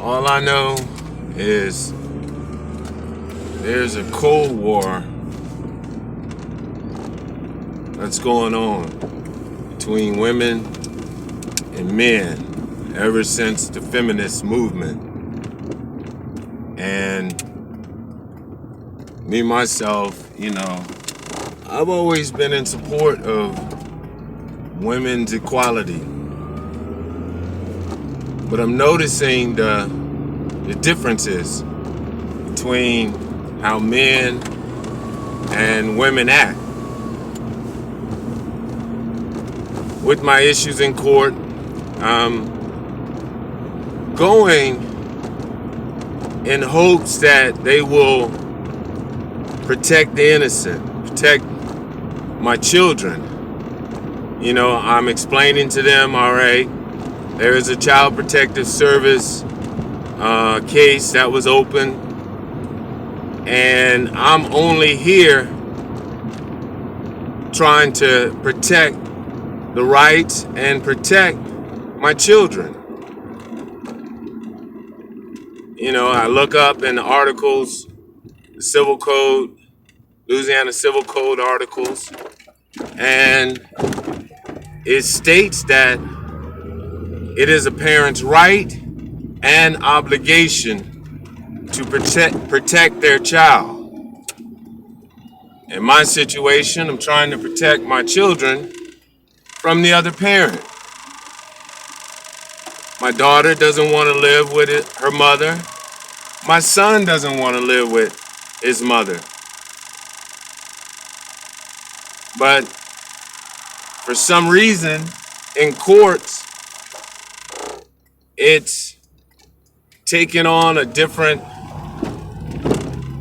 All I know is there's a Cold War that's going on between women and men ever since the feminist movement. And me, myself, I've always been in support of women's equality. But I'm noticing the differences between how men and women act. With my issues in court, I'm going in hopes that they will protect the innocent, protect my children. I'm explaining to them, all right, there is a Child Protective Service case that was open, and I'm only here trying to protect the rights and protect my children. I look up in the articles, the Civil Code, Louisiana Civil Code articles, and it states that it is a parent's right and obligation to protect their child. In my situation, I'm trying to protect my children from the other parent. My daughter doesn't want to live with her mother. My son doesn't want to live with his mother. But for some reason, in courts, it's taken on a different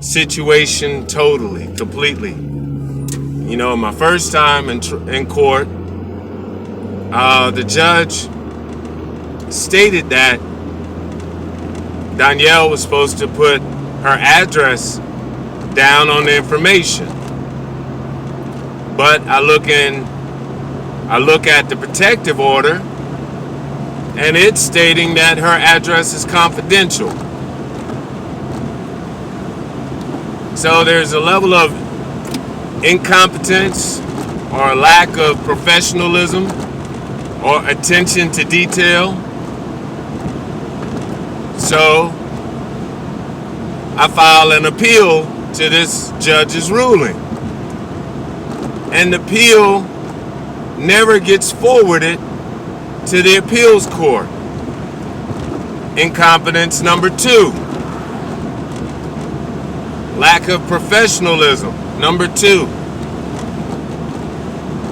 situation totally, completely. My first time in court, the judge stated that Danielle was supposed to put her address down on the information. But I look at the protective order, and it's stating that her address is confidential. So there's a level of incompetence or a lack of professionalism or attention to detail. So I file an appeal to this judge's ruling. And the appeal never gets forwarded to the appeals court. Incompetence number 2. Lack of professionalism, number 2.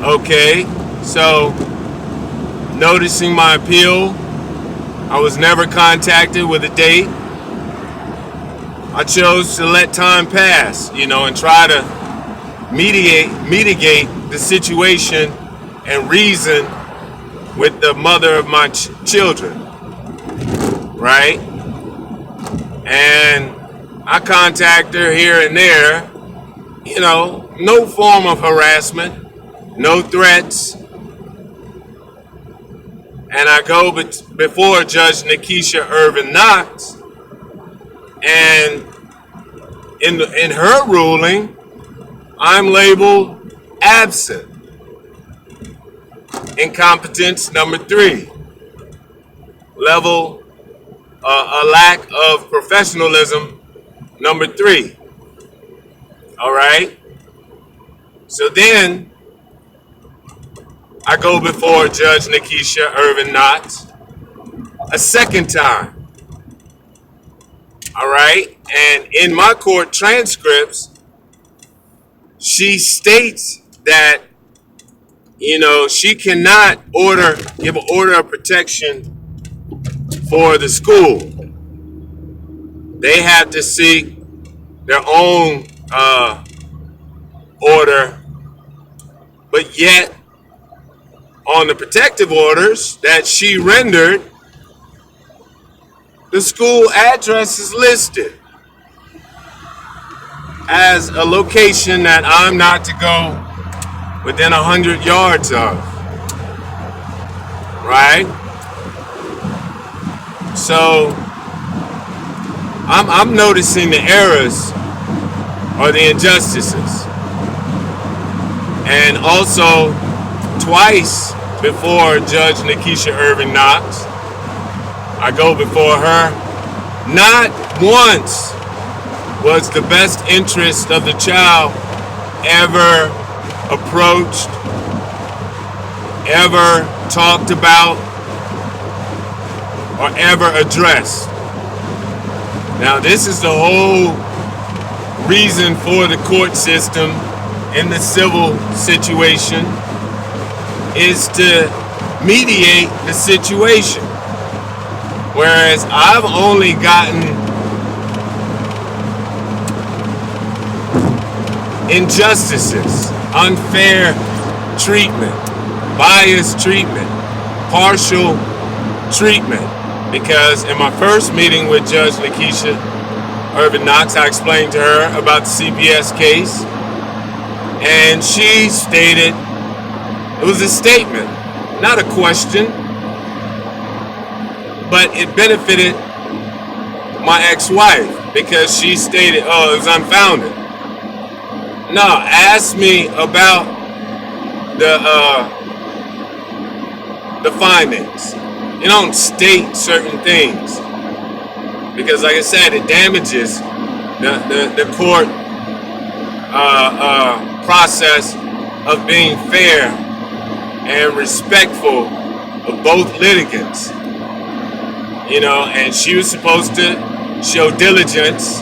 Okay, so noticing my appeal, I was never contacted with a date. I chose to let time pass, and try to mitigate the situation and reason with the mother of my children, right? And I contact her here and there, no form of harassment, no threats. And I go before Judge Nikisha Irvin Knox, and in her ruling, I'm labeled absent. Incompetence number 3. Level, a lack of professionalism number 3. All right. So then I go before Judge Nikisha Irvin Knox a second time. All right. And in my court transcripts, she states that, she cannot give an order of protection for the school. They have to seek their own order, but yet on the protective orders that she rendered, the school address is listed as a location that I'm not to go within 100 yards of, right? So I'm noticing the errors or the injustices. And also, twice before Judge Nikisha Irving Knox, I go before her. Not once was the best interest of the child ever approached, ever talked about, or ever addressed. Now, this is the whole reason for the court system in the civil situation, is to mediate the situation. Whereas I've only gotten injustices, unfair treatment, biased treatment, partial treatment. Because in my first meeting with Judge Nikisha Irving Knox, I explained to her about the CPS case, and she stated it was a statement, not a question, but it benefited my ex-wife because she stated, oh, it was unfounded. No, ask me about the findings. You don't state certain things because, like I said, it damages the court process of being fair and respectful of both litigants. You know, and she was supposed to show diligence,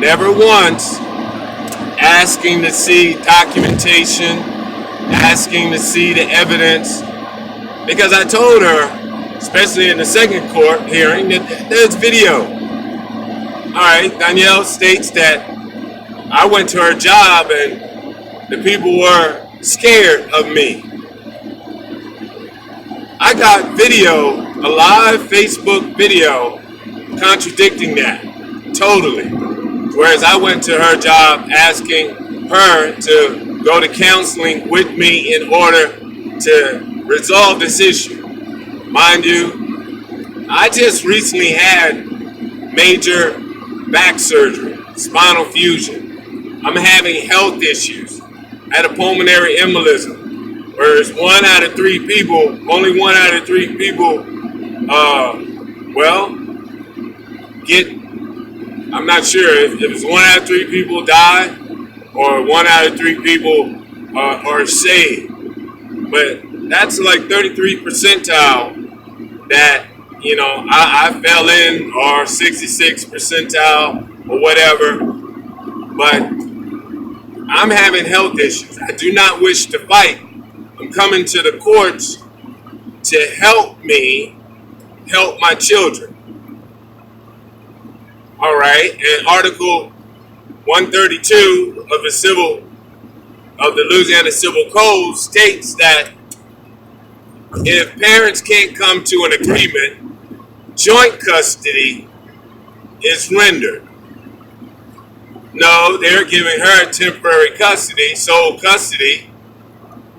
never once asking to see documentation, asking to see the evidence, because I told her, especially in the second court hearing, that there's video. All right, Danielle states that I went to her job and the people were scared of me. I got video, a live Facebook video, contradicting that, totally. Whereas I went to her job asking her to go to counseling with me in order to resolve this issue. Mind you, I just recently had major back surgery, spinal fusion. I'm having health issues. I had a pulmonary embolism, whereas only one out of three people, I'm not sure if it's 1 out of 3 people die or 1 out of 3 people are saved. But that's like 33 percentile that, you know, I fell in, or 66 percentile or whatever. But I'm having health issues. I do not wish to fight. I'm coming to the courts to help me help my children. All right, and Article 132 of the Louisiana Civil Code states that if parents can't come to an agreement, joint custody is rendered. No, they're giving her temporary custody, sole custody,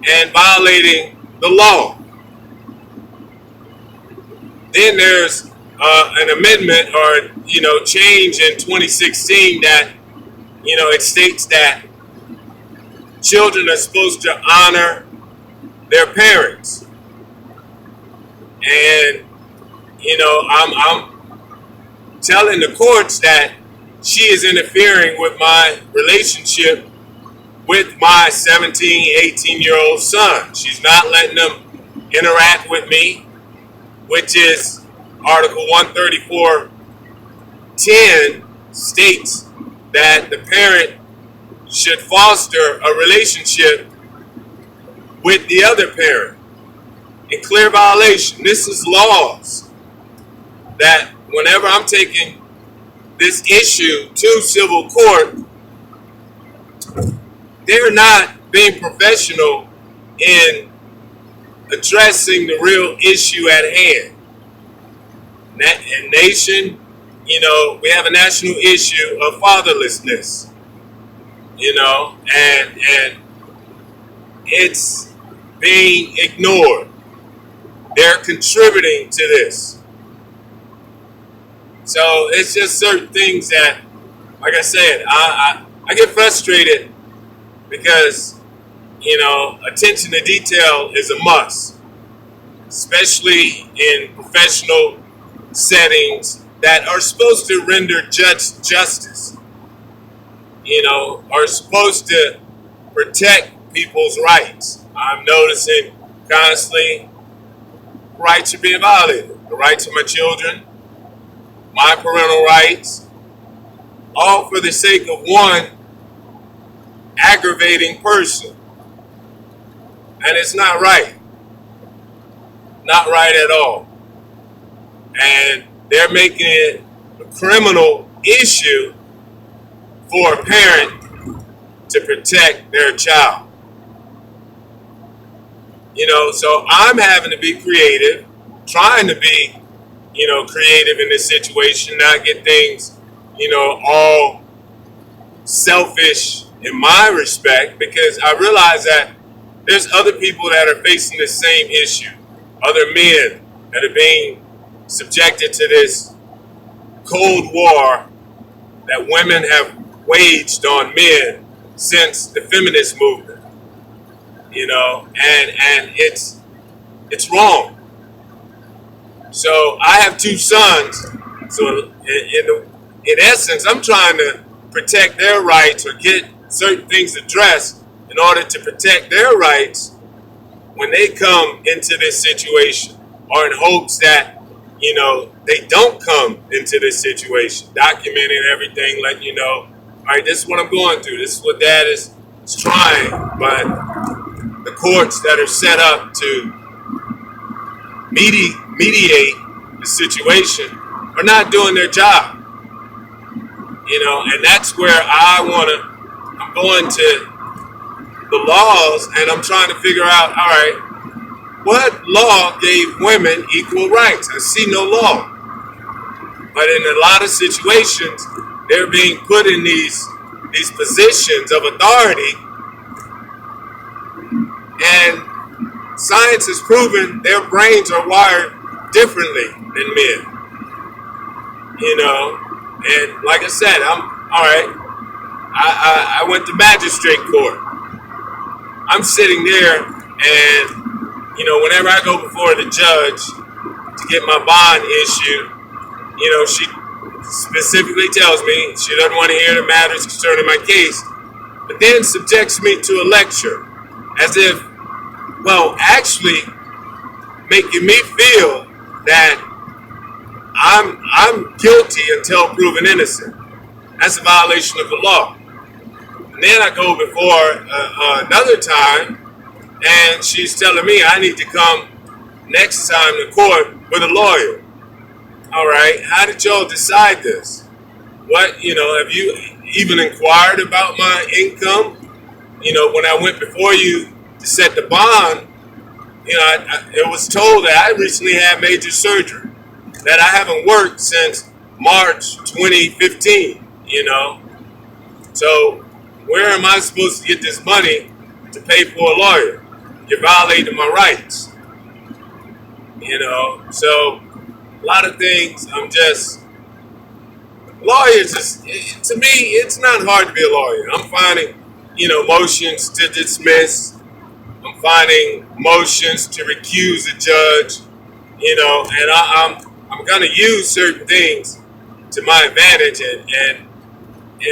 and violating the law. Then there's an amendment or, change in 2016 that, it states that children are supposed to honor their parents. And, I'm telling the courts that she is interfering with my relationship with my 17, 18-year-old son. She's not letting them interact with me, which is Article 134.10 states that the parent should foster a relationship with the other parent in clear violation. This is laws that whenever I'm taking this issue to civil court, they're not being professional in addressing the real issue at hand. And nation, we have a national issue of fatherlessness, and it's being ignored. They're contributing to this. So it's just certain things that, like I said, I get frustrated because, attention to detail is a must, especially in professional settings that are supposed to render justice, are supposed to protect people's rights. I'm noticing constantly rights are being violated. The rights of my children, my parental rights, all for the sake of one aggravating person. And it's not right. Not right at all. And they're making it a criminal issue for a parent to protect their child. So I'm having to be creative, trying to be, creative in this situation, not get things, all selfish in my respect, because I realize that there's other people that are facing the same issue, other men that are being subjected to this Cold War that women have waged on men since the feminist movement, and it's wrong. So I have two sons. So in essence, I'm trying to protect their rights or get certain things addressed in order to protect their rights when they come into this situation, or in hopes that, they don't come into this situation, documenting everything, letting you know, all right, this is what I'm going through, this is what dad is trying, but the courts that are set up to mediate the situation are not doing their job, and that's where I'm going to the laws, and I'm trying to figure out, all right, what law gave women equal rights? I see no law. But in a lot of situations, they're being put in these positions of authority, and science has proven their brains are wired differently than men. And like I said, I'm all right. I went to magistrate court. I'm sitting there, and whenever I go before the judge to get my bond issued, she specifically tells me she doesn't want to hear the matters concerning my case, but then subjects me to a lecture, as if, actually making me feel that I'm guilty until proven innocent. That's a violation of the law. And then I go before another time, and she's telling me I need to come next time to court with a lawyer. All right, how did y'all decide this? What, have you even inquired about my income? When I went before you to set the bond, it was told that I recently had major surgery, that I haven't worked since March 2015, So where am I supposed to get this money to pay for a lawyer? You're violating my rights. So a lot of things, lawyers, to me, it's not hard to be a lawyer. I'm finding, motions to dismiss. I'm finding motions to recuse a judge, and I'm going to use certain things to my advantage. And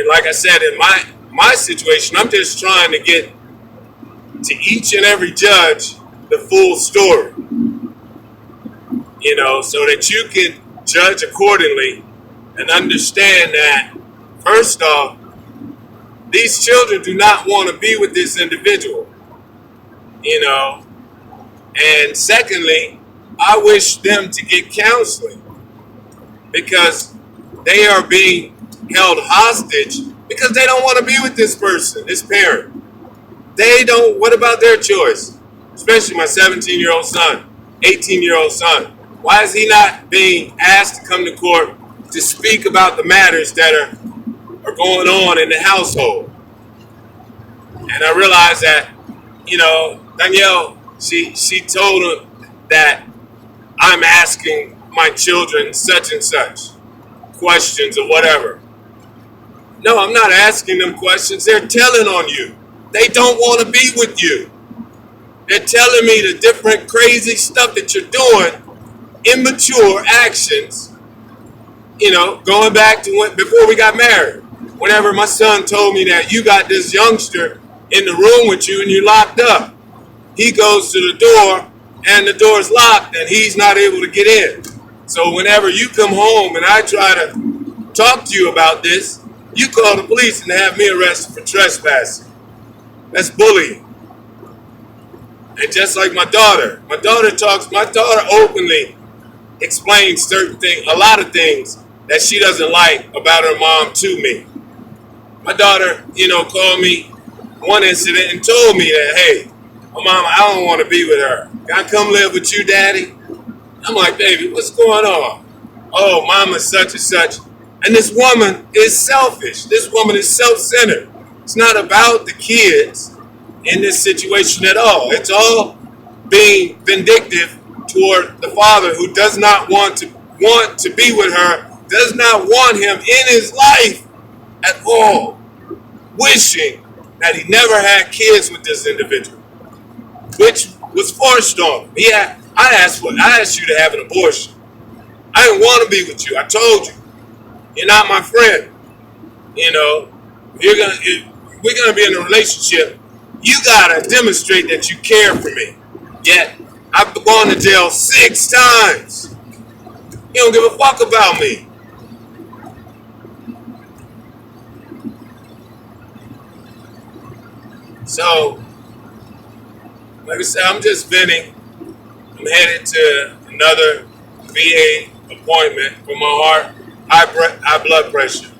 like I said, in my situation, I'm just trying to get to each and every judge the full story, so that you can judge accordingly and understand that, first off, these children do not want to be with this individual, and secondly, I wish them to get counseling, because they are being held hostage because they don't want to be with this person, this parent. They don't. What about their choice? Especially my 17-year-old son, 18-year-old son. Why is he not being asked to come to court to speak about the matters that are going on in the household? And I realized that, Danielle, she told him that I'm asking my children such and such. questions or whatever. No, I'm not asking them questions. They're telling on you. They don't want to be with you. They're telling me the different crazy stuff that you're doing, immature actions, going back to before we got married. Whenever my son told me that you got this youngster in the room with you and you locked up, he goes to the door and the door's locked and he's not able to get in. So whenever you come home and I try to talk to you about this, you call the police and have me arrested for trespassing. That's bullying. And just like my daughter openly explains certain things, a lot of things that she doesn't like about her mom to me. My daughter, called me one incident and told me that, hey, my mom, I don't want to be with her. Can I come live with you, Daddy? I'm like, baby, what's going on? Oh, mama's such and such. And this woman is selfish. This woman is self-centered. It's not about the kids in this situation at all. It's all being vindictive toward the father who does not want to be with her, does not want him in his life at all, wishing that he never had kids with this individual, which was forced on him. I asked you to have an abortion. I didn't want to be with you. I told you, you're not my friend. We're gonna be in a relationship. You gotta demonstrate that you care for me. Yet I've gone to jail 6 times. You don't give a fuck about me. So, like I said, I'm just venting. I'm headed to another VA appointment for my high blood pressure.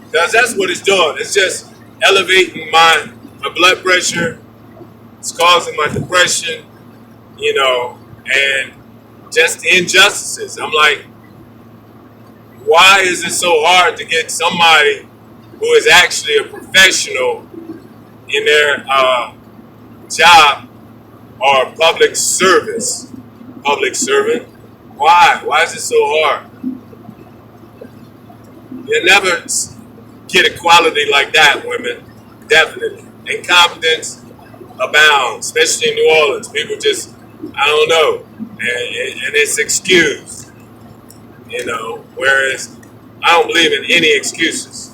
Because that's what it's doing. It's just elevating my blood pressure. It's causing my depression, and just the injustices. I'm like, why is it so hard to get somebody who is actually a professional in their job or public service? Public servant? Why? Why is it so hard? You'll never get equality like that, women. Definitely. Incompetence abounds, especially in New Orleans. People just, I don't know. And it's excused. Whereas I don't believe in any excuses.